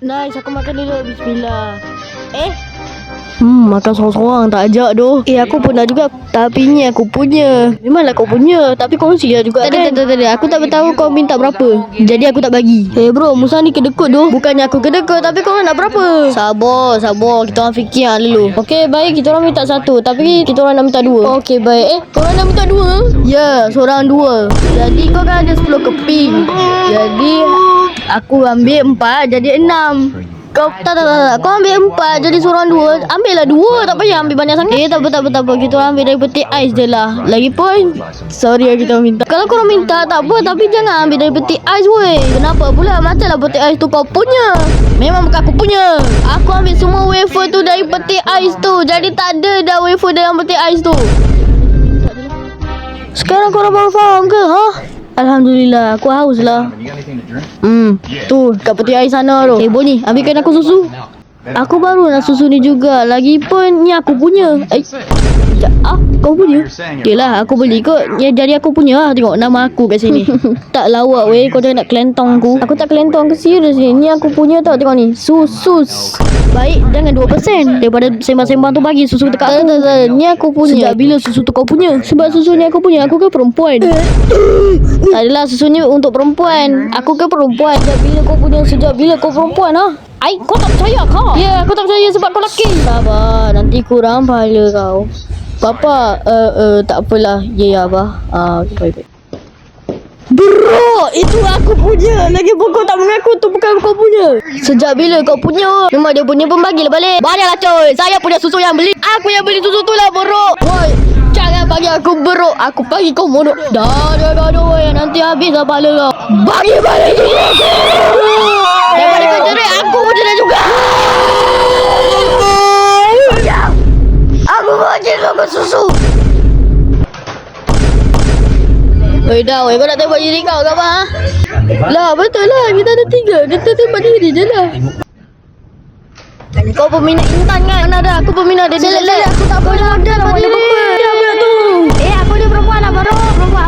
Nice, aku makan dulu. Bismillah. Makan sorang-sorang tak ajak doh. Aku pun nak juga. Tapi ni aku punya. Memanglah kau punya. Tapi kongsi lah juga kan. Tak. Aku tak tahu kau minta berapa. Jadi aku tak bagi. Bro, Musa ni kedekut doh. Bukannya aku kedekut, tapi kau nak berapa? Sabar. Kita orang fikir dulu. Okey, baik. Kita orang minta satu. Tapi kita orang nak minta dua. Okey, baik. Korang nak minta dua? Ya, seorang dua. Jadi kau kan ada 10 keping. Jadi aku ambil 4 jadi 6. Kau tak. Kau ambil 4 jadi seorang 2. Ambillah 2. Tak payah ambil banyak sangat. Tak apa. Kita orang ambil dari peti ais je lah. Lagipun sorry lah kita minta. Kalau korang minta tak apa, tapi jangan ambil dari peti ais weh. Kenapa pula? Macamlah peti ais tu kau punya. Memang bukan aku punya. Aku ambil semua wafer tu dari peti ais tu. Jadi tak ada dah wafer dalam peti ais tu. Sekarang korang baru faham ke? Alhamdulillah, aku haus lah. Tu, kat peti air sana tu. Bonnie, ambilkan aku susu. Aku baru nak susu ni juga. Lagipun ni aku punya. Kau punya? Yelah, aku beli kot. Ya, jadi aku punya lah. Tengok nama aku kat sini. Tak lawak weh, kau jangan nak kelentong aku. Aku tak kelentong ke, serius ni. Ni aku punya tau, tengok ni. Susus. Baik, jangan 2%. Daripada sembang-sembang tu bagi susu dekat aku. Ni aku punya. Sejak bila susu tu kau punya? Sebab susu ni aku punya. Aku ke perempuan. Tak adalah, susu ni untuk perempuan. Aku ke perempuan. Sejak bila kau punya? Sejak bila kau perempuan kau tak percaya kau? Ya, aku tak percaya sebab kau lelaki. Sabar, nanti kurang pahala kau. Papa, tak apalah. Ya, Abah. Baik. Bro, itu aku punya. Lagipun kau tak mengaku tu bukan kau punya. Sejak bila kau punya? Memang dia punya pun bagilah balik. Baliklah coy. Saya punya susu yang beli. Aku yang beli susu tu lah bro. Woi, jangan bagi aku bro. Aku bagi kau modok. Dah woi. Nanti habis lah pahala kau. Bagi balik susu aku. Daripada kau cerai, aku pun cerai juga. Aku bagi kau susu. Dah, kau nak tembak diri kau ke apa? Lah, betul lah. Kita ada 3. Kita tembak diri je lah. Kau peminat Intan kan? Mana ada? Aku peminat dia. Aku tak boleh ada. Dia apa tu? Aku ni perempuan lah baru. Perempuan.